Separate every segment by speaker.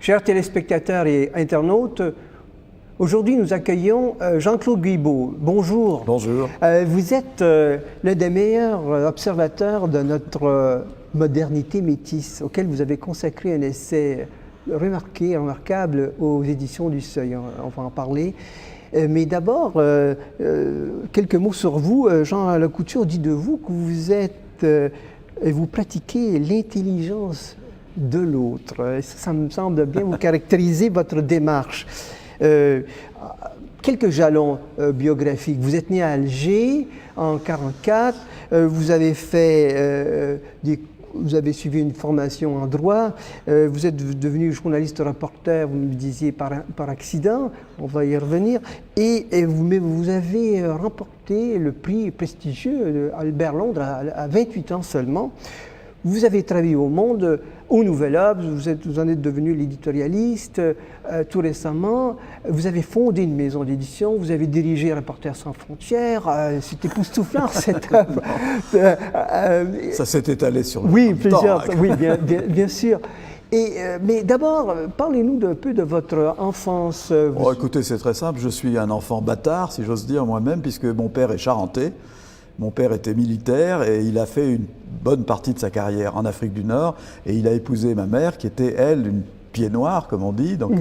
Speaker 1: Chers téléspectateurs et internautes, aujourd'hui nous accueillons Jean-Claude Guilbeault. Bonjour.
Speaker 2: Bonjour.
Speaker 1: Vous êtes l'un des meilleurs observateurs de notre modernité métisse, auquel vous avez consacré un essai remarquable aux éditions du Seuil. On va en parler. Mais d'abord, quelques mots sur vous. Jean Lecouture dit de vous que vous êtes et vous pratiquez l'intelligence de l'autre. Ça me semble bien vous caractériser votre démarche. Quelques jalons biographiques. Vous êtes né à Alger en 1944. Vous avez suivi une formation en droit. Vous êtes devenu journaliste reporter, vous me disiez, par accident. On va y revenir. Mais vous avez remporté le prix prestigieux Albert Londres à 28 ans seulement. Vous avez travaillé au Monde, au Nouvel Obs, vous en êtes devenu l'éditorialiste tout récemment. Vous avez fondé une maison d'édition, vous avez dirigé Reporters sans frontières. C'est époustouflant cette œuvre.
Speaker 2: Ça s'est étalé sur le
Speaker 1: plusieurs
Speaker 2: temps.
Speaker 1: Oui, bien sûr. Mais d'abord, parlez-nous un peu de votre enfance.
Speaker 2: Écoutez, c'est très simple. Je suis un enfant bâtard, si j'ose dire moi-même, puisque mon père est charentais. Mon père était militaire et il a fait une bonne partie de sa carrière en Afrique du Nord et il a épousé ma mère qui était, elle, une pied noir, comme on dit. Donc,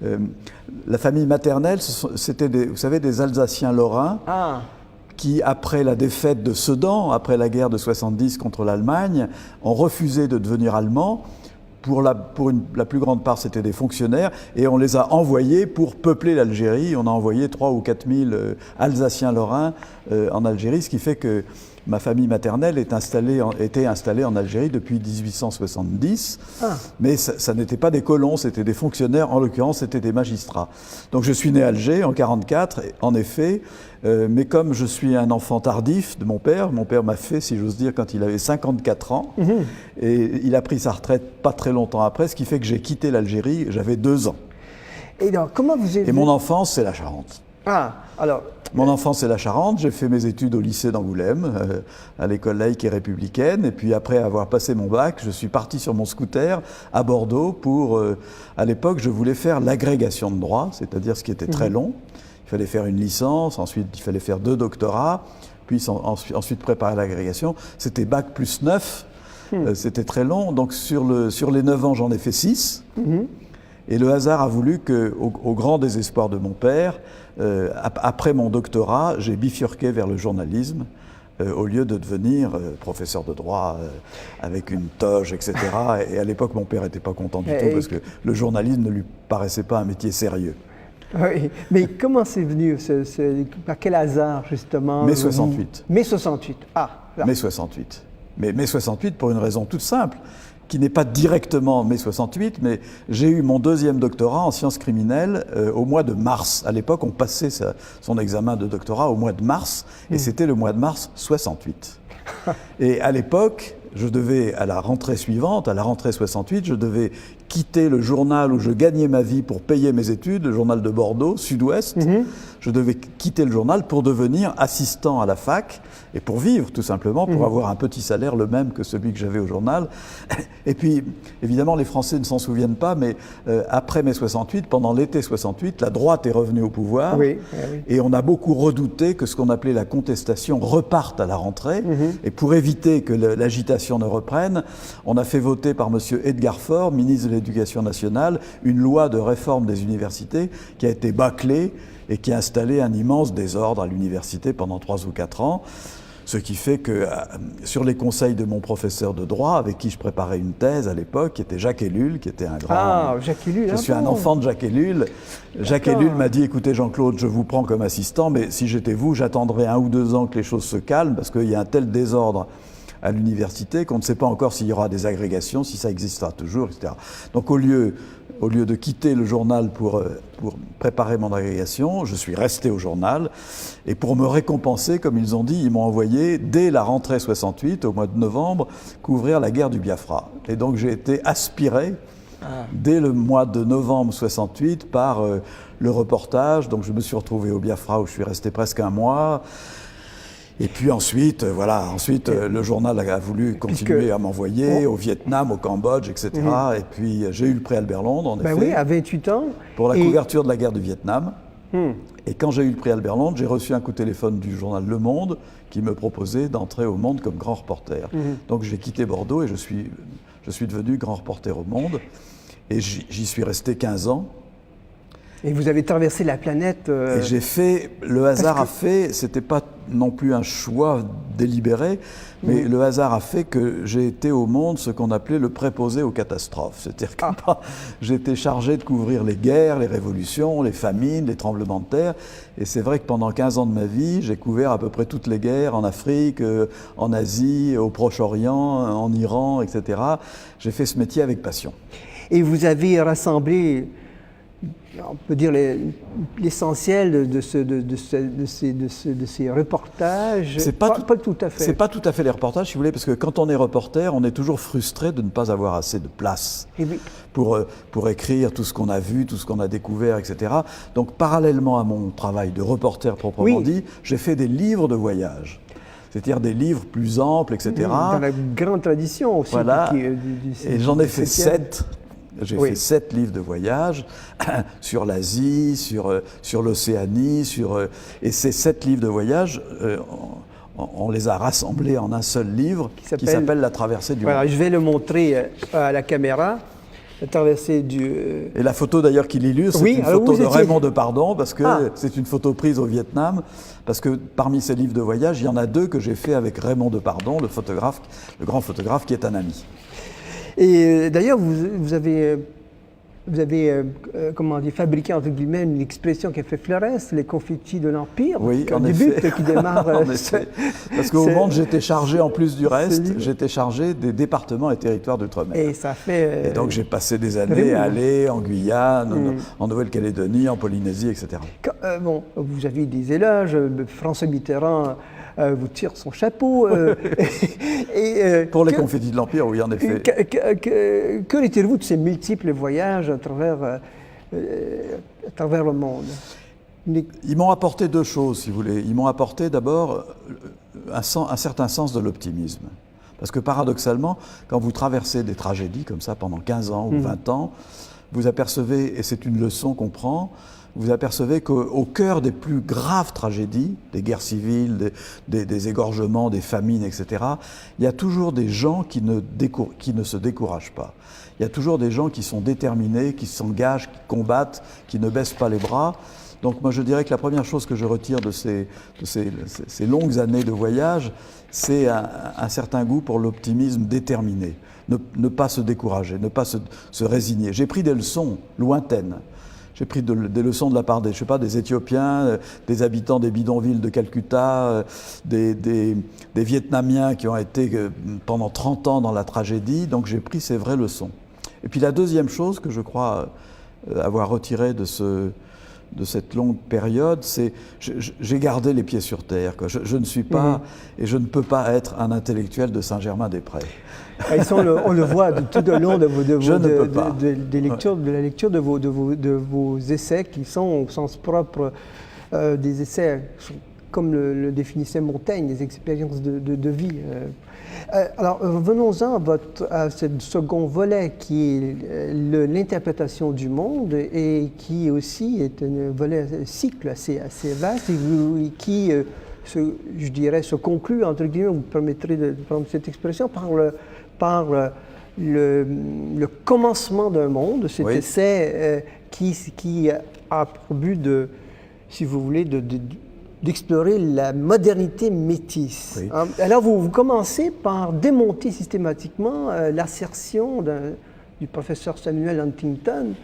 Speaker 2: la famille maternelle, c'était, vous savez, des Alsaciens lorrains qui, après la défaite de Sedan, après la guerre de 70 contre l'Allemagne, ont refusé de devenir allemands. Pour la plus grande part, c'était des fonctionnaires et on les a envoyés pour peupler l'Algérie. On a envoyé 3 ou 4 000 Alsaciens lorrains en Algérie, ce qui fait que ma famille maternelle était installée en Algérie depuis 1870. Mais ça n'était pas des colons, c'était des fonctionnaires, en l'occurrence c'était des magistrats. Donc je suis né à Alger en 1944, en effet, mais comme je suis un enfant tardif de mon père m'a fait, si j'ose dire, quand il avait 54 ans, et il a pris sa retraite pas très longtemps après, ce qui fait que j'ai quitté l'Algérie, j'avais 2 ans.
Speaker 1: Et donc, comment vous avez...
Speaker 2: Et mon enfance, c'est la Charente.
Speaker 1: Alors...
Speaker 2: Mon enfance, c'est la Charente. J'ai fait mes études au lycée d'Angoulême, à l'école laïque et républicaine. Et puis après avoir passé mon bac, je suis parti sur mon scooter à Bordeaux pour... à l'époque, je voulais faire l'agrégation de droit, c'est-à-dire ce qui était très long. Il fallait faire une licence, ensuite il fallait faire 2 doctorats, puis ensuite préparer l'agrégation. C'était bac plus 9, c'était très long. Donc sur les 9 ans, j'en ai fait 6. Et le hasard a voulu qu'au grand désespoir de mon père, après mon doctorat, j'ai bifurqué vers le journalisme au lieu de devenir professeur de droit avec une toge, etc. Et à l'époque, mon père n'était pas content du tout parce que le journalisme ne lui paraissait pas un métier sérieux.
Speaker 1: Oui, mais comment c'est venu, par quel hasard justement?
Speaker 2: Mai 68.
Speaker 1: Mai 68,
Speaker 2: Mai 68. Mais mai 68 pour une raison toute simple, qui n'est pas directement mai 68, mais j'ai eu mon 2e doctorat en sciences criminelles au mois de mars. À l'époque, on passait son examen de doctorat au mois de mars, et c'était le mois de mars 68. Et à l'époque, je devais, à la rentrée suivante, à la rentrée 68, je devais quitter le journal où je gagnais ma vie pour payer mes études, le journal de Bordeaux, Sud-Ouest. Je devais quitter le journal pour devenir assistant à la fac et pour vivre tout simplement, pour avoir un petit salaire le même que celui que j'avais au journal. Et puis, évidemment, les Français ne s'en souviennent pas, mais après mai 68, pendant l'été 68, la droite est revenue au pouvoir et on a beaucoup redouté que ce qu'on appelait la contestation reparte à la rentrée. Et pour éviter que l'agitation ne reprenne, on a fait voter par M. Edgar Faure, ministre de l'Éducation nationale, une loi de réforme des universités qui a été bâclée et qui a installé un immense désordre à l'université pendant 3 ou 4 ans. Ce qui fait que, sur les conseils de mon professeur de droit, avec qui je préparais une thèse à l'époque, qui était Jacques Ellul, qui était un grand...
Speaker 1: Jacques Ellul,
Speaker 2: je suis un enfant de Jacques Ellul. Jacques Ellul m'a dit, écoutez Jean-Claude, je vous prends comme assistant, mais si j'étais vous, j'attendrais 1 ou 2 ans que les choses se calment, parce qu'il y a un tel désordre à l'université qu'on ne sait pas encore s'il y aura des agrégations, si ça existera toujours, etc. Donc au lieu de quitter le journal pour préparer mon agrégation, je suis resté au journal. Et pour me récompenser, comme ils ont dit, ils m'ont envoyé, dès la rentrée 68, au mois de novembre, couvrir la guerre du Biafra. Et donc j'ai été aspiré dès le mois de novembre 68 par le reportage. Donc je me suis retrouvé au Biafra où je suis resté presque 1 mois. Et puis ensuite, voilà, le journal a voulu continuer à m'envoyer au Vietnam, au Cambodge, etc. Et puis j'ai eu le prix Albert Londres, en effet.
Speaker 1: Oui, à 28 ans.
Speaker 2: Pour la couverture de la guerre du Vietnam. Et quand j'ai eu le prix Albert Londres, j'ai reçu un coup de téléphone du journal Le Monde qui me proposait d'entrer au Monde comme grand reporter. Donc j'ai quitté Bordeaux et je suis devenu grand reporter au Monde. Et j'y suis resté 15 ans.
Speaker 1: Et vous avez traversé la planète.
Speaker 2: Et j'ai fait, le hasard a fait, c'était pas non plus un choix délibéré, mais le hasard a fait que j'ai été au Monde ce qu'on appelait le préposé aux catastrophes. C'est-à-dire que j'étais chargé de couvrir les guerres, les révolutions, les famines, les tremblements de terre. Et c'est vrai que pendant 15 ans de ma vie, j'ai couvert à peu près toutes les guerres en Afrique, en Asie, au Proche-Orient, en Iran, etc. J'ai fait ce métier avec passion.
Speaker 1: Et vous avez rassemblé, on peut dire, l'essentiel de ces reportages.
Speaker 2: C'est pas
Speaker 1: tout à fait.
Speaker 2: C'est pas tout à fait les reportages, si vous voulez, parce que quand on est reporter, on est toujours frustré de ne pas avoir assez de place pour écrire tout ce qu'on a vu, tout ce qu'on a découvert, etc. Donc, parallèlement à mon travail de reporter proprement dit, j'ai fait des livres de voyage. C'est-à-dire des livres plus amples, etc.
Speaker 1: Dans la grande tradition aussi.
Speaker 2: Voilà. Et j'en ai fait 7. J'ai fait 7 livres de voyage sur l'Asie, sur l'Océanie, et ces 7 livres de voyage, on les a rassemblés en un seul livre qui s'appelle La traversée du monde.
Speaker 1: Je vais le montrer à la caméra. La traversée du...
Speaker 2: Et la photo d'ailleurs qui l'illustre, c'est une photo de Raymond Depardon, parce que c'est une photo prise au Vietnam, parce que parmi ces livres de voyage, il y en a 2 que j'ai fait avec Raymond Depardon, le grand photographe qui est un ami. Et
Speaker 1: d'ailleurs, vous avez comment dire, fabriqué entre guillemets une expression qui a fait florès, les confettis de l'Empire.
Speaker 2: Oui, en
Speaker 1: effet.
Speaker 2: Début,
Speaker 1: qui démarre.
Speaker 2: Parce qu'au Monde, j'étais chargé, en plus du reste, j'étais chargé des départements et territoires d'outre-mer.
Speaker 1: Et ça fait.
Speaker 2: Et donc j'ai passé des années à aller en Guyane, en Nouvelle-Calédonie, en Polynésie, etc.
Speaker 1: Vous avez des éloges. François Mitterrand vous tire son chapeau.
Speaker 2: Pour les confettis de l'Empire, oui, en effet.
Speaker 1: Que retirez-vous de ces multiples voyages à travers le monde?
Speaker 2: Ils m'ont apporté 2 choses, si vous voulez. Ils m'ont apporté d'abord un certain sens de l'optimisme. Parce que paradoxalement, quand vous traversez des tragédies comme ça pendant 15 ans ou 20 ans, vous apercevez, et c'est une leçon qu'on prend, vous apercevez qu'au cœur des plus graves tragédies, des guerres civiles, des égorgements, des famines, etc., il y a toujours des gens qui ne se découragent pas. Il y a toujours des gens qui sont déterminés, qui s'engagent, qui combattent, qui ne baissent pas les bras. Donc moi je dirais que la première chose que je retire de ces longues années de voyage, c'est un certain goût pour l'optimisme déterminé. Ne pas se décourager, ne pas se résigner. J'ai pris des leçons lointaines. J'ai pris des leçons de la part des Éthiopiens, des habitants des bidonvilles de Calcutta, des Vietnamiens qui ont été pendant 30 ans dans la tragédie. Donc j'ai pris ces vraies leçons. Et puis la deuxième chose que je crois avoir retiré de cette longue période, c'est j'ai gardé les pieds sur terre. Je ne suis pas et je ne peux pas être un intellectuel de Saint-Germain-des-Prés.
Speaker 1: On le voit tout au long de la lecture de vos essais qui sont au sens propre des essais, comme le définissait Montaigne, des expériences de vie. Alors venons-en à ce second volet qui est l'interprétation du monde et qui aussi est un volet cycle assez vaste et qui, je dirais, se conclut, entre guillemets, vous me permettrez de prendre cette expression, par le commencement d'un monde, cet essai qui a pour but de, si vous voulez, d'explorer la modernité métisse. Oui. Alors vous commencez par démonter systématiquement l'assertion du professeur Samuel Huntington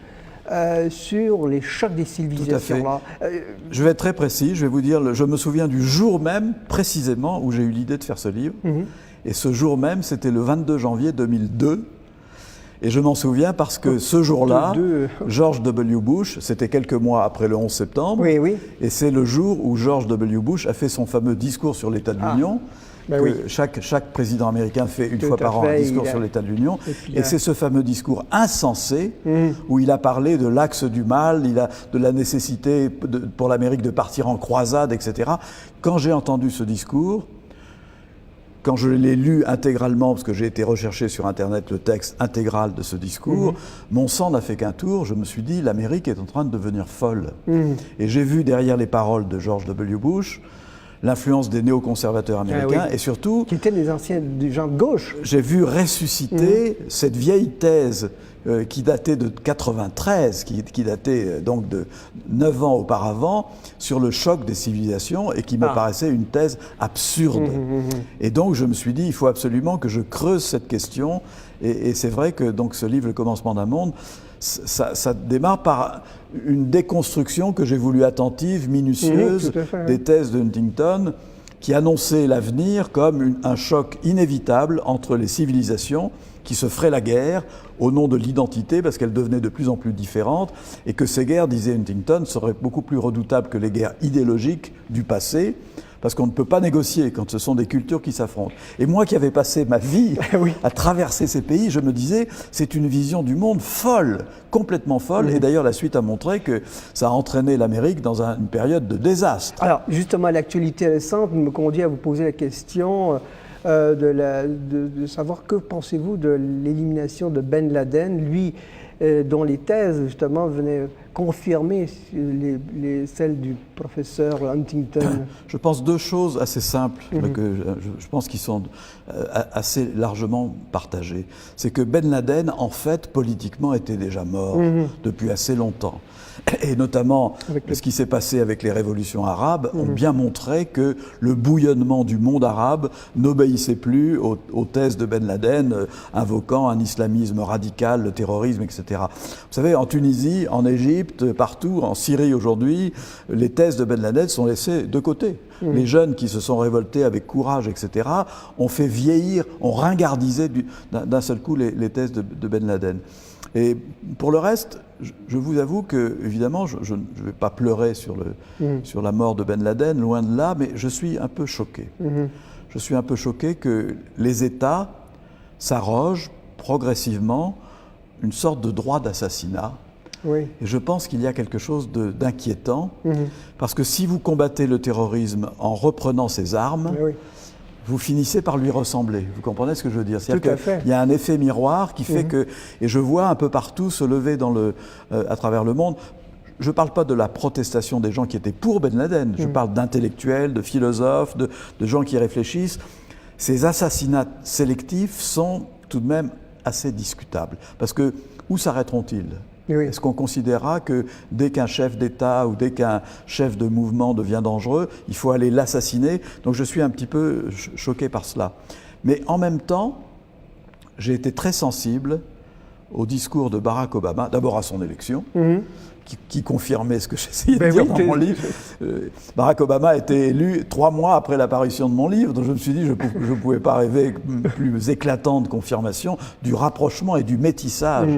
Speaker 1: sur les chocs des civilisations.
Speaker 2: Tout à fait. Je vais être très précis, je vais vous dire, je me souviens du jour même précisément où j'ai eu l'idée de faire ce livre. Et ce jour même, c'était le 22 janvier 2002. Et je m'en souviens parce que ce jour-là, George W. Bush, c'était quelques mois après le 11 septembre, et c'est le jour où George W. Bush a fait son fameux discours sur l'état de l'Union,
Speaker 1: Ben
Speaker 2: que
Speaker 1: oui.
Speaker 2: chaque président américain fait une
Speaker 1: Tout
Speaker 2: fois
Speaker 1: à
Speaker 2: par an un
Speaker 1: fait,
Speaker 2: discours
Speaker 1: il a-
Speaker 2: sur l'état de l'Union.
Speaker 1: et puis,
Speaker 2: Et c'est ce fameux discours insensé
Speaker 1: Mhm.
Speaker 2: où il a parlé de l'axe du mal, de la nécessité pour l'Amérique de partir en croisade, etc. Quand j'ai entendu ce discours, quand je l'ai lu intégralement, parce que j'ai été rechercher sur Internet le texte intégral de ce discours, mon sang n'a fait qu'un tour. Je me suis dit, l'Amérique est en train de devenir folle. Et j'ai vu derrière les paroles de George W. Bush l'influence des néoconservateurs américains
Speaker 1: oui.
Speaker 2: et surtout,
Speaker 1: Qui étaient des anciens des gens de gauche.
Speaker 2: j'ai vu ressusciter cette vieille thèse qui datait de 93, qui datait donc de 9 ans auparavant, sur le choc des civilisations et qui me paraissait une thèse absurde. Et donc je me suis dit, il faut absolument que je creuse cette question. Et c'est vrai que donc, ce livre, Le commencement d'un monde, ça démarre par une déconstruction que j'ai voulu attentive, minutieuse,
Speaker 1: tout à fait,
Speaker 2: des thèses de Huntington, qui annonçait l'avenir comme un choc inévitable entre les civilisations qui se feraient la guerre au nom de l'identité parce qu'elles devenaient de plus en plus différentes et que ces guerres, disait Huntington, seraient beaucoup plus redoutables que les guerres idéologiques du passé parce qu'on ne peut pas négocier quand ce sont des cultures qui s'affrontent. Et moi qui avais passé ma vie à traverser ces pays, je me disais, c'est une vision du monde folle, complètement folle. Et d'ailleurs, la suite a montré que ça a entraîné l'Amérique dans une période de désastre.
Speaker 1: Alors, justement, l'actualité récente me conduit à vous poser la question de savoir que pensez-vous de l'élimination de Ben Laden, lui dont les thèses, justement, venaient confirmer celles du professeur Huntington.
Speaker 2: Je pense deux choses assez simples, que je pense qu'ils sont assez largement partagées. C'est que Ben Laden, en fait, politiquement, était déjà mort depuis assez longtemps. Et notamment, ce qui s'est passé avec les révolutions arabes ont bien montré que le bouillonnement du monde arabe n'obéissait plus aux thèses de Ben Laden, invoquant un islamisme radical, le terrorisme, etc. Vous savez, en Tunisie, en Égypte, partout, en Syrie aujourd'hui, les thèses de Ben Laden sont laissées de côté. Les jeunes qui se sont révoltés avec courage, etc., ont fait vieillir, ont ringardisé d'un seul coup les thèses de Ben Laden. Et pour le reste, je vous avoue que, évidemment, je ne vais pas pleurer sur la mort de Ben Laden, loin de là, mais je suis un peu choqué. Je suis un peu choqué que les États s'arrogent progressivement une sorte de droit d'assassinat.
Speaker 1: Oui.
Speaker 2: Et je pense qu'il y a quelque chose d'inquiétant, parce que si vous combattez le terrorisme en reprenant ses armes, vous finissez par lui ressembler. Vous comprenez ce que je veux dire? C'est-à-dire qu'il y a un effet miroir qui fait que... Et je vois un peu partout se lever à travers le monde. Je ne parle pas de la protestation des gens qui étaient pour Ben Laden. Je parle d'intellectuels, de philosophes, de gens qui réfléchissent. Ces assassinats sélectifs sont tout de même assez discutables. Parce que où s'arrêteront-ils? Est-ce qu'on considérera que dès qu'un chef d'État ou dès qu'un chef de mouvement devient dangereux, il faut aller l'assassiner? Donc je suis un petit peu choqué par cela. Mais en même temps, j'ai été très sensible au discours de Barack Obama, d'abord à son élection, qui confirmait ce que j'essayais de dire dans mon livre. Barack Obama a été élu 3 mois après l'apparition de mon livre, donc je me suis dit je ne pouvais pas rêver plus éclatante confirmation du rapprochement et du métissage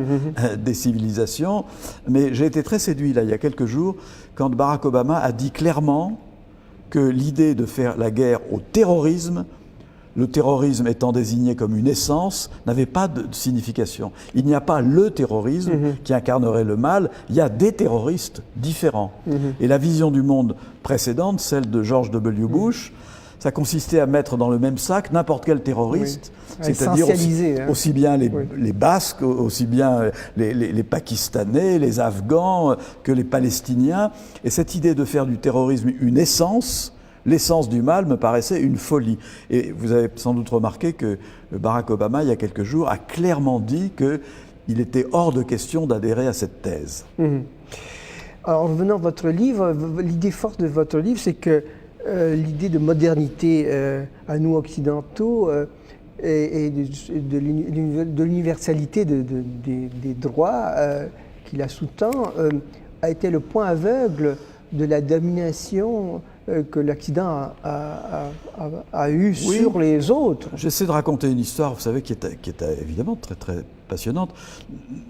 Speaker 2: des civilisations. Mais j'ai été très séduit là, il y a quelques jours, quand Barack Obama a dit clairement que l'idée de faire la guerre au terrorisme, le terrorisme étant désigné comme une essence, n'avait pas de signification. Il n'y a pas le terrorisme qui incarnerait le mal, il y a des terroristes différents. Et la vision du monde précédente, celle de George W. Bush, ça consistait à mettre dans le même sac n'importe quel terroriste, c'est-à-dire aussi bien les Basques, aussi bien les Pakistanais, les Afghans que les Palestiniens. Et cette idée de faire du terrorisme une essence, l'essence du mal me paraissait une folie. Et vous avez sans doute remarqué que Barack Obama, il y a quelques jours, a clairement dit qu'il était hors de question d'adhérer à cette thèse.
Speaker 1: Alors, en revenant à votre livre, l'idée forte de votre livre, c'est que l'idée de modernité à nous occidentaux et de l'universalité des droits qui la sous-tend a été le point aveugle de la domination que l'accident a eu sur les autres.
Speaker 2: J'essaie de raconter une histoire, vous savez, qui est évidemment très très passionnante.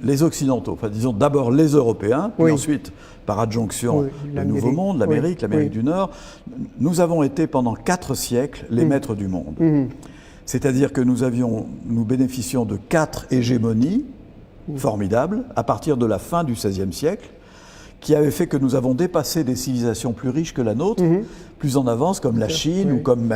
Speaker 2: Les Occidentaux, enfin disons d'abord les Européens, puis ensuite par adjonction le Nouveau Monde, l'Amérique du Nord, nous avons été pendant 4 siècles les maîtres du monde. C'est-à-dire que nous bénéficions de 4 hégémonies formidables à partir de la fin du XVIe siècle, qui avait fait que nous avons dépassé des civilisations plus riches que la nôtre, plus en avance, comme la Chine, ou comme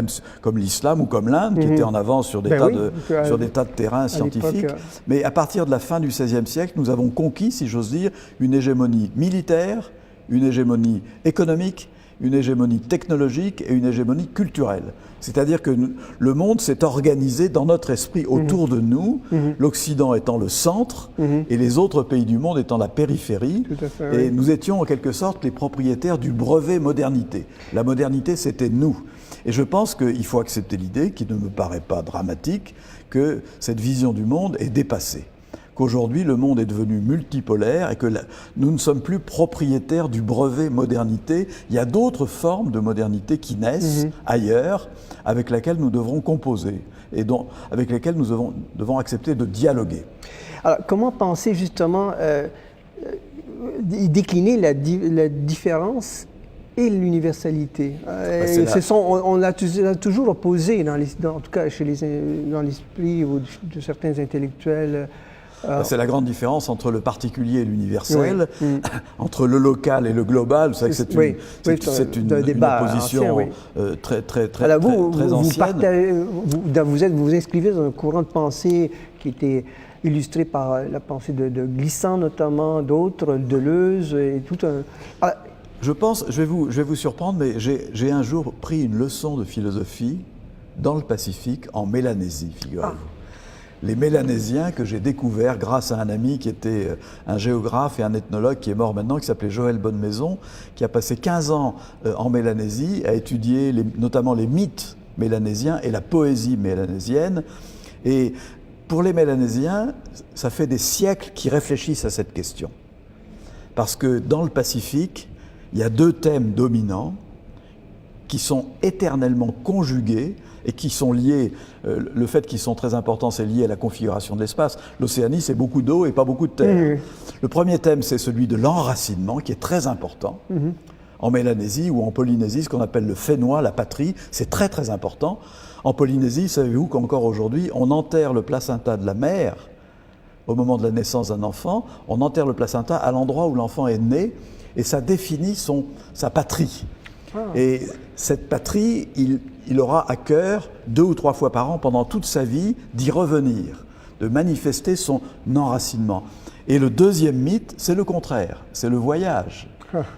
Speaker 2: l'islam, ou comme l'Inde, qui étaient en avance sur des tas de terrains scientifiques. Mais à partir de la fin du XVIe siècle, nous avons conquis, si j'ose dire, une hégémonie militaire, une hégémonie économique, une hégémonie technologique et une hégémonie culturelle. C'est-à-dire que le monde s'est organisé dans notre esprit autour de nous, l'Occident étant le centre et les autres pays du monde étant la périphérie.
Speaker 1: Tout à fait,
Speaker 2: et nous étions en quelque sorte les propriétaires du brevet modernité. La modernité, c'était nous. Et je pense qu'il faut accepter l'idée, qui ne me paraît pas dramatique, que cette vision du monde est dépassée. Qu'aujourd'hui, le monde est devenu multipolaire et que nous ne sommes plus propriétaires du brevet modernité. Il y a d'autres formes de modernité qui naissent ailleurs, avec lesquelles nous devrons composer et avec lesquelles nous devons accepter de dialoguer.
Speaker 1: Alors, comment penser justement décliner la différence et l'universalité? On l'a toujours opposé, en tout cas dans l'esprit de certains intellectuels.
Speaker 2: C'est la grande différence entre le particulier et l'universel, entre le local et le global. Vous savez que c'est une opposition très ancienne.
Speaker 1: Vous inscrivez dans un courant de pensée qui était illustré par la pensée de Glissant notamment, d'autres, Deleuze et tout un...
Speaker 2: Je vais vous surprendre, mais j'ai un jour pris une leçon de philosophie dans le Pacifique, en Mélanésie, figurez-vous. Les Mélanésiens que j'ai découverts grâce à un ami qui était un géographe et un ethnologue qui est mort maintenant, qui s'appelait Joël Bonnemaison, qui a passé 15 ans en Mélanésie à étudier notamment les mythes mélanésiens et la poésie mélanésienne. Et pour les Mélanésiens, ça fait des siècles qu'ils réfléchissent à cette question. Parce que dans le Pacifique, il y a 2 thèmes dominants qui sont éternellement conjugués et qui sont liés, le fait qu'ils sont très importants, c'est lié à la configuration de l'espace. L'Océanie, c'est beaucoup d'eau et pas beaucoup de terre. Le premier thème, c'est celui de l'enracinement, qui est très important. En Mélanésie ou en Polynésie, ce qu'on appelle le Fénois, la patrie, c'est très très important. En Polynésie, savez-vous qu'encore aujourd'hui, on enterre le placenta de la mère au moment de la naissance d'un enfant, on enterre le placenta à l'endroit où l'enfant est né, et ça définit sa patrie. Et cette patrie, il aura à cœur 2 ou 3 fois par an, pendant toute sa vie, d'y revenir, de manifester son enracinement. Et le deuxième mythe, c'est le contraire, c'est le voyage,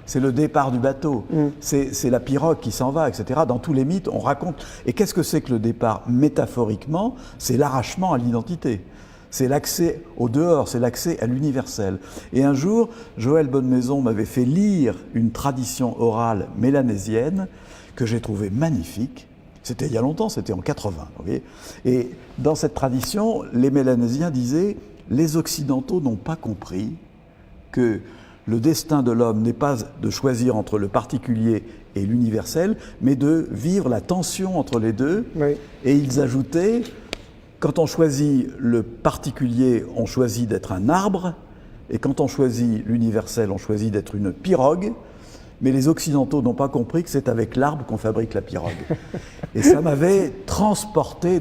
Speaker 2: c'est le départ du bateau, c'est la pirogue qui s'en va, etc. Dans tous les mythes, on raconte. Et qu'est-ce que c'est que le départ métaphoriquement? C'est l'arrachement à l'identité. C'est l'accès au dehors, c'est l'accès à l'universel. Et un jour, Joël Bonnemaison m'avait fait lire une tradition orale mélanésienne que j'ai trouvée magnifique. C'était il y a longtemps, c'était en 80. Vous voyez. Et dans cette tradition, les Mélanésiens disaient « Les Occidentaux n'ont pas compris que le destin de l'homme n'est pas de choisir entre le particulier et l'universel, mais de vivre la tension entre les deux. » Et ils ajoutaient « Quand on choisit le particulier, on choisit d'être un arbre, et quand on choisit l'universel, on choisit d'être une pirogue, mais les Occidentaux n'ont pas compris que c'est avec l'arbre qu'on fabrique la pirogue. » Et ça m'avait transporté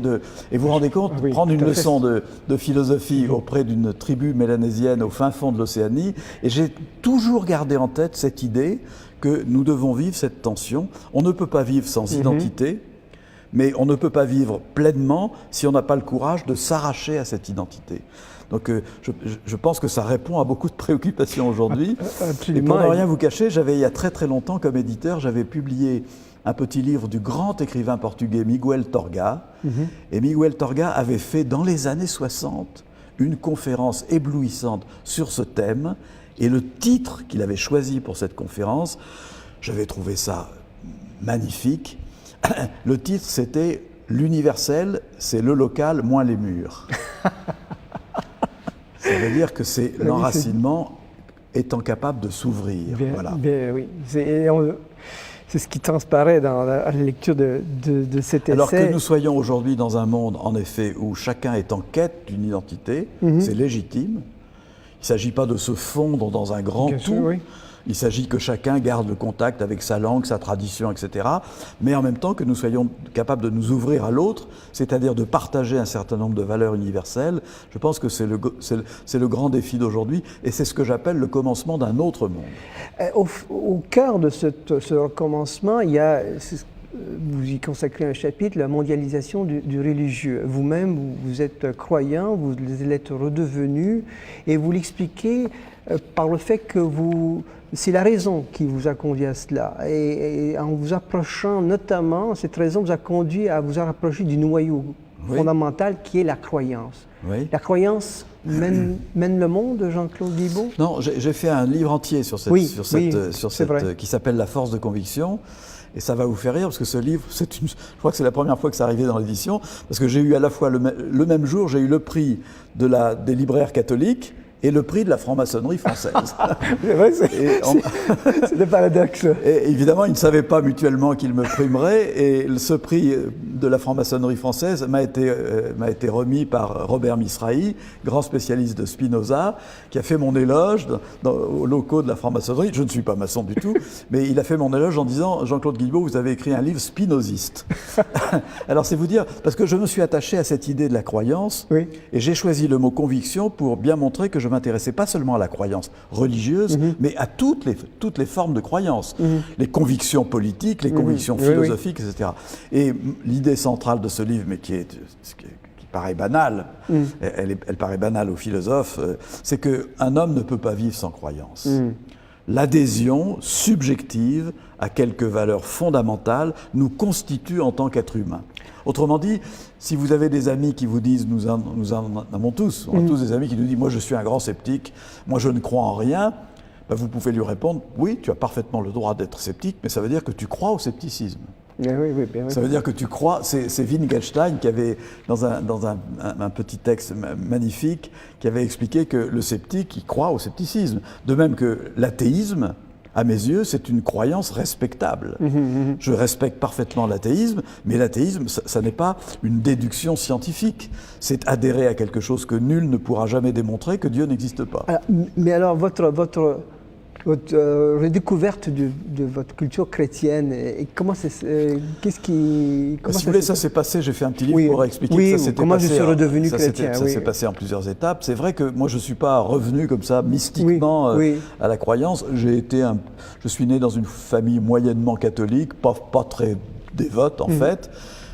Speaker 2: Et vous vous rendez compte, prendre une leçon de philosophie auprès d'une tribu mélanésienne au fin fond de l'Océanie, et j'ai toujours gardé en tête cette idée que nous devons vivre cette tension. On ne peut pas vivre sans identité, mais on ne peut pas vivre pleinement si on n'a pas le courage de s'arracher à cette identité. Donc je pense que ça répond à beaucoup de préoccupations aujourd'hui. Et pour ne rien vous cacher, il y a très très longtemps, comme éditeur, j'avais publié un petit livre du grand écrivain portugais Miguel Torga. Et Miguel Torga avait fait dans les années 60 une conférence éblouissante sur ce thème. Et le titre qu'il avait choisi pour cette conférence, j'avais trouvé ça magnifique. Le titre, c'était « L'universel, c'est le local moins les murs ». Ça veut dire que c'est l'enracinement étant capable de s'ouvrir.
Speaker 1: Oui. C'est ce qui transparaît dans la lecture de cet essai.
Speaker 2: Alors que nous soyons aujourd'hui dans un monde, en effet, où chacun est en quête d'une identité, c'est légitime. Il ne s'agit pas de se fondre dans un grand
Speaker 1: Bien
Speaker 2: tout.
Speaker 1: sûr, oui.
Speaker 2: Il s'agit que chacun garde le contact avec sa langue, sa tradition, etc. Mais en même temps que nous soyons capables de nous ouvrir à l'autre, c'est-à-dire de partager un certain nombre de valeurs universelles. Je pense que c'est le grand défi d'aujourd'hui et c'est ce que j'appelle le commencement d'un autre monde.
Speaker 1: Au cœur de ce recommencement, il y a, vous y consacrez un chapitre, la mondialisation du religieux. Vous-même, vous êtes croyant, vous l'êtes redevenu et vous l'expliquez par le fait que c'est la raison qui vous a conduit à cela. Et en vous approchant notamment, cette raison vous a conduit à vous rapprocher du noyau fondamental qui est la croyance.
Speaker 2: Oui.
Speaker 1: La croyance mène le monde, Jean-Claude Guibault?
Speaker 2: Non, j'ai fait un livre entier sur cette, qui s'appelle La force de conviction. Et ça va vous faire rire parce que ce livre, je crois que c'est la première fois que ça arrivait dans l'édition, parce que j'ai eu à la fois le même jour, j'ai eu le prix des libraires catholiques et le prix de la franc-maçonnerie française.
Speaker 1: C'est vrai, c'est le paradoxe.
Speaker 2: Et évidemment, ils ne savaient pas mutuellement qu'ils me primeraient, et ce prix de la franc-maçonnerie française m'a été remis par Robert Misrahi, grand spécialiste de Spinoza, qui a fait mon éloge aux locaux de la franc-maçonnerie. Je ne suis pas maçon du tout, mais il a fait mon éloge en disant « Jean-Claude Guibault, vous avez écrit un livre spinoziste ». Alors c'est vous dire, parce que je me suis attaché à cette idée de la croyance, et j'ai choisi le mot « conviction » pour bien montrer que je m'intéressais pas seulement à la croyance religieuse, mais à toutes les formes de croyance, les convictions politiques, les convictions philosophiques, etc. Et l'idée centrale de ce livre, mais qui paraît banale, elle paraît banale aux philosophes, c'est qu'un homme ne peut pas vivre sans croyance. L'adhésion subjective à quelques valeurs fondamentales nous constitue en tant qu'être humain. Autrement dit, si vous avez des amis qui vous disent, nous en avons tous, on a tous des amis qui nous disent « moi je suis un grand sceptique, moi je ne crois en rien », ben vous pouvez lui répondre « oui, tu as parfaitement le droit d'être sceptique, mais ça veut dire que tu crois au scepticisme ». Ça veut dire que tu crois, c'est Wittgenstein qui avait, dans un petit texte magnifique, qui avait expliqué que le sceptique, il croit au scepticisme. De même que l'athéisme, à mes yeux, c'est une croyance respectable. Je respecte parfaitement l'athéisme, mais l'athéisme, ça n'est pas une déduction scientifique. C'est adhérer à quelque chose que nul ne pourra jamais démontrer, que Dieu n'existe pas.
Speaker 1: Mais alors, votre redécouverte de votre culture chrétienne, et qu'est-ce qui...
Speaker 2: Si vous voulez, ça s'est passé, j'ai fait un petit livre pour expliquer que ça s'était passé.
Speaker 1: Comment je suis redevenu chrétien.
Speaker 2: Ça s'est passé en plusieurs étapes. C'est vrai que moi, je ne suis pas revenu comme ça, mystiquement, à la croyance. Je suis né dans une famille moyennement catholique, pas très dévote en fait.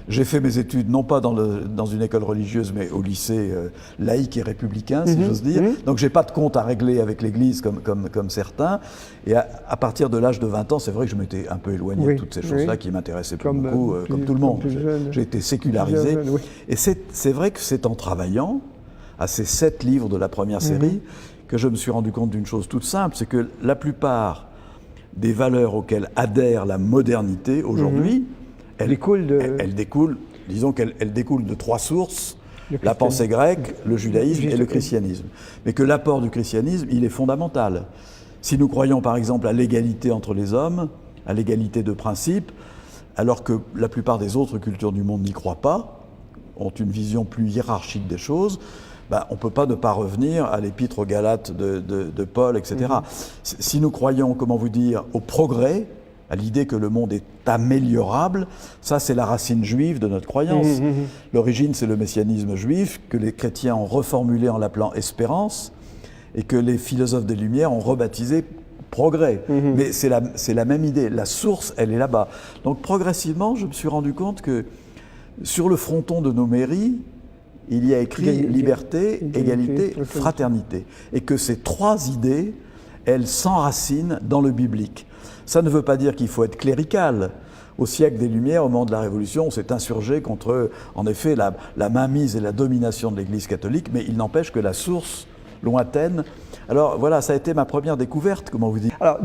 Speaker 2: J'ai fait mes études, non pas dans une école religieuse, mais au lycée laïque et républicain, si j'ose dire. Donc j'ai pas de compte à régler avec l'Église comme certains. Et à partir de l'âge de 20 ans, c'est vrai que je m'étais un peu éloigné de toutes ces choses-là qui m'intéressaient plus beaucoup, comme tout le monde. J'ai été sécularisé. Et c'est vrai que c'est en travaillant à ces 7 livres de la première série que je me suis rendu compte d'une chose toute simple, c'est que la plupart des valeurs auxquelles adhère la modernité aujourd'hui, elle découle, disons qu'elle découle de 3 sources, la pensée grecque, le judaïsme et le christianisme. Mais que l'apport du christianisme, il est fondamental. Si nous croyons par exemple à l'égalité entre les hommes, à l'égalité de principe, alors que la plupart des autres cultures du monde n'y croient pas, ont une vision plus hiérarchique des choses, on ne peut pas ne pas revenir à l'épître aux Galates de Paul, etc. Si nous croyons, comment vous dire, au progrès, à l'idée que le monde est améliorable, ça c'est la racine juive de notre croyance. L'origine c'est le messianisme juif, que les chrétiens ont reformulé en l'appelant espérance, et que les philosophes des Lumières ont rebaptisé progrès. Mais c'est la même idée, la source elle est là-bas. Donc progressivement je me suis rendu compte que sur le fronton de nos mairies, il y a écrit liberté, égalité, fraternité. Et que ces 3 idées, elles s'enracinent dans le biblique. Ça ne veut pas dire qu'il faut être clérical. Au siècle des Lumières, au moment de la Révolution, on s'est insurgé contre, en effet, la mainmise et la domination de l'Église catholique, mais il n'empêche que la source lointaine... Alors voilà, ça a été ma première découverte, comment vous dites.
Speaker 1: Alors,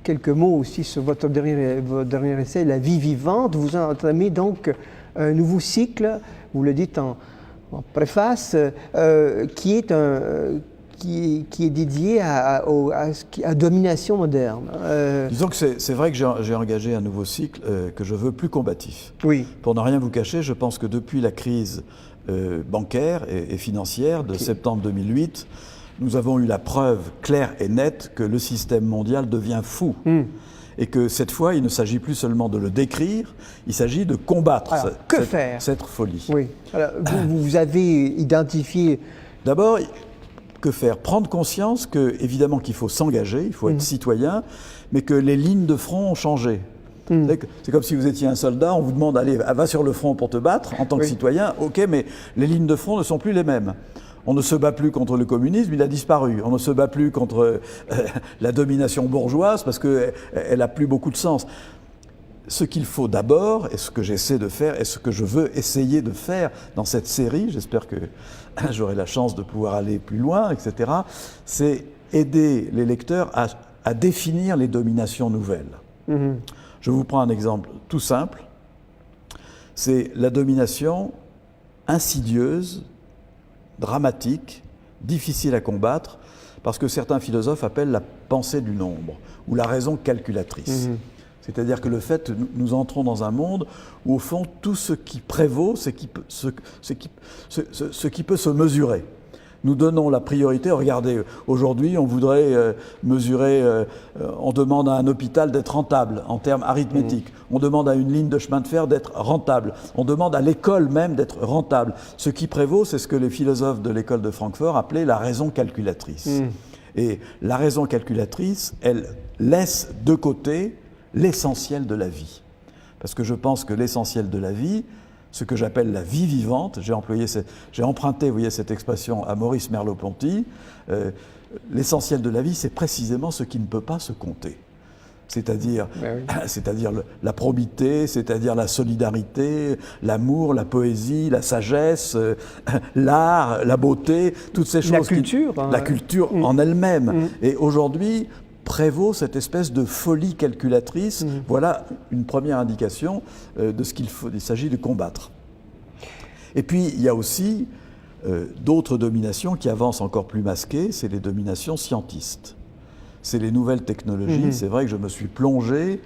Speaker 1: quelques mots aussi sur votre dernier essai, La vie vivante. Vous entamez donc un nouveau cycle, vous le dites en préface, qui est dédié à domination moderne.
Speaker 2: Disons que c'est vrai que j'ai engagé un nouveau cycle que je veux plus combatif.
Speaker 1: Oui.
Speaker 2: Pour ne rien vous cacher, je pense que depuis la crise bancaire et financière de septembre 2008, nous avons eu la preuve claire et nette que le système mondial devient fou. Et que cette fois, il ne s'agit plus seulement de le décrire, il s'agit de combattre cette folie.
Speaker 1: Oui. Alors, vous avez identifié...
Speaker 2: D'abord, que faire? Prendre conscience que, évidemment, qu'il faut s'engager, il faut être citoyen, mais que les lignes de front ont changé. C'est comme si vous étiez un soldat, on vous demande, allez, va sur le front pour te battre en tant que citoyen, ok, mais les lignes de front ne sont plus les mêmes. On ne se bat plus contre le communisme, il a disparu. On ne se bat plus contre la domination bourgeoise parce qu'elle n'a plus beaucoup de sens. Ce qu'il faut d'abord, et ce que j'essaie de faire, et ce que je veux essayer de faire dans cette série, j'espère que j'aurai la chance de pouvoir aller plus loin, etc., c'est aider les lecteurs à définir les dominations nouvelles. Je vous prends un exemple tout simple. C'est la domination insidieuse, dramatique, difficile à combattre, parce que certains philosophes appellent la pensée du nombre, ou la raison calculatrice. C'est-à-dire que le fait, nous entrons dans un monde où, au fond, tout ce qui prévaut, ce qui peut se mesurer. Nous donnons la priorité. Regardez, aujourd'hui, on voudrait mesurer, on demande à un hôpital d'être rentable en termes arithmétiques. On demande à une ligne de chemin de fer d'être rentable. On demande à l'école même d'être rentable. Ce qui prévaut, c'est ce que les philosophes de l'école de Francfort appelaient la raison calculatrice. Et la raison calculatrice, elle laisse de côté l'essentiel de la vie. Parce que je pense que l'essentiel de la vie, ce que j'appelle la vie vivante, j'ai emprunté, vous voyez, cette expression à Maurice Merleau-Ponty, l'essentiel de la vie, c'est précisément ce qui ne peut pas se compter. C'est-à-dire la probité, c'est-à-dire la solidarité, l'amour, la poésie, la sagesse, l'art, la beauté, toutes ces choses. La culture en elle-même. Et aujourd'hui, prévaut cette espèce de folie calculatrice. Voilà une première indication de ce qu'il s'agit de combattre. Et puis, il y a aussi d'autres dominations qui avancent encore plus masquées, c'est les dominations scientistes. C'est les nouvelles technologies. C'est vrai que je me suis plongé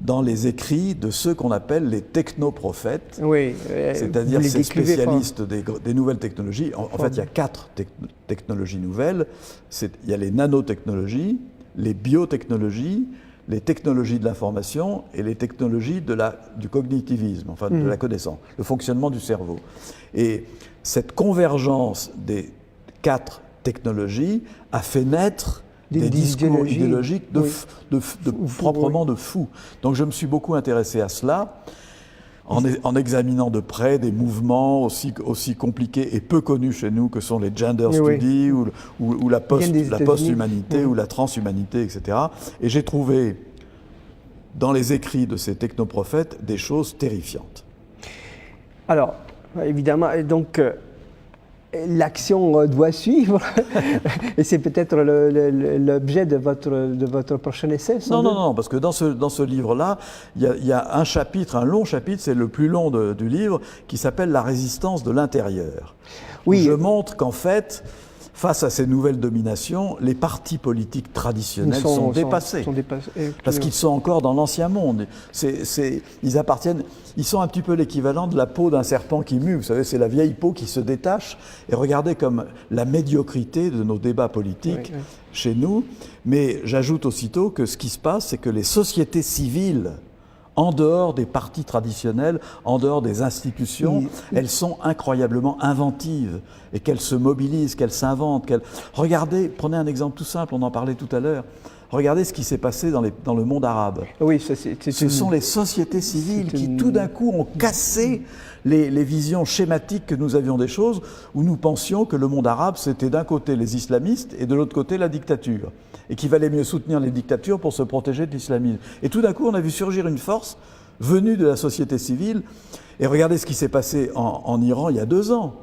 Speaker 2: dans les écrits de ceux qu'on appelle les technoprophètes, c'est-à-dire ces spécialistes des nouvelles technologies. En fait, il y a 4 technologies nouvelles. Il y a les nanotechnologies, les biotechnologies, les technologies de l'information et les technologies du cognitivisme, enfin de la connaissance, le fonctionnement du cerveau. Et cette convergence des 4 technologies a fait naître des discours idéologiques proprement de fous. Donc je me suis beaucoup intéressé à cela, en examinant de près des mouvements aussi compliqués et peu connus chez nous que sont les gender studies ou la post-humanité ou la transhumanité, etc. Et j'ai trouvé dans les écrits de ces technoprophètes des choses terrifiantes.
Speaker 1: Alors, évidemment, donc... l'action doit suivre, et c'est peut-être l'objet de votre prochain essai.
Speaker 2: Non, parce que dans ce livre-là, il y a un chapitre, un long chapitre, c'est le plus long du livre, qui s'appelle « La résistance de l'intérieur ». Oui. Je montre qu'en fait, face à ces nouvelles dominations, les partis politiques traditionnels sont dépassés. Parce qu'ils sont encore dans l'ancien monde. Ils sont un petit peu l'équivalent de la peau d'un serpent qui mue. Vous savez, c'est la vieille peau qui se détache. Et regardez comme la médiocrité de nos débats politiques chez nous. Mais j'ajoute aussitôt que ce qui se passe, c'est que les sociétés civiles, en dehors des partis traditionnels, en dehors des institutions, elles sont incroyablement inventives et qu'elles se mobilisent, qu'elles s'inventent. Regardez, prenez un exemple tout simple, on en parlait tout à l'heure. Regardez ce qui s'est passé dans le monde arabe.
Speaker 1: Oui,
Speaker 2: ce sont les sociétés civiles qui tout d'un coup ont cassé les visions schématiques que nous avions des choses, où nous pensions que le monde arabe, c'était d'un côté les islamistes et de l'autre côté la dictature. Et qu'il valait mieux soutenir les dictatures pour se protéger de l'islamisme. Et tout d'un coup, on a vu surgir une force venue de la société civile. Et regardez ce qui s'est passé en Iran il y a 2 ans.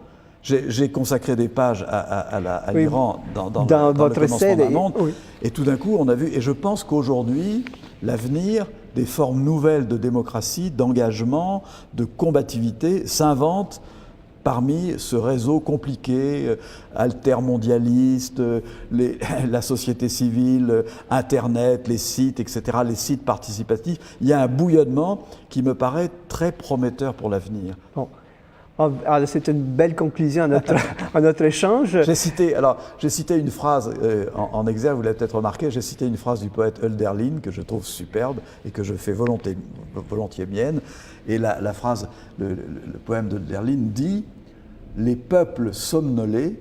Speaker 2: J'ai consacré des pages à l'Iran dans votre essai. Et tout d'un coup, on a vu, et je pense qu'aujourd'hui, l'avenir des formes nouvelles de démocratie, d'engagement, de combativité s'invente parmi ce réseau compliqué, altermondialiste, la société civile, Internet, les sites, etc., les sites participatifs. Il y a un bouillonnement qui me paraît très prometteur pour l'avenir.
Speaker 1: Bon. C'est une belle conclusion à notre échange.
Speaker 2: J'ai cité une phrase en exergue, vous l'avez peut-être remarqué, j'ai cité une phrase du poète Hölderlin que je trouve superbe et que je fais volontiers mienne. Et la phrase, le poème d'Hölderlin dit « Les peuples somnolés,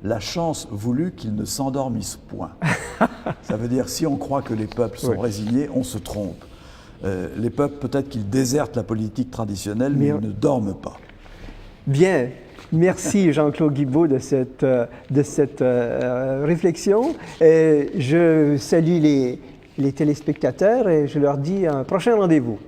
Speaker 2: la chance voulut qu'ils ne s'endormissent point ». Ça veut dire, si on croit que les peuples sont résignés, on se trompe. Les peuples, peut-être qu'ils désertent la politique traditionnelle, mais ils ne dorment pas.
Speaker 1: Bien, merci Jean-Claude Guibault de cette réflexion. Je salue les téléspectateurs et je leur dis un prochain rendez-vous.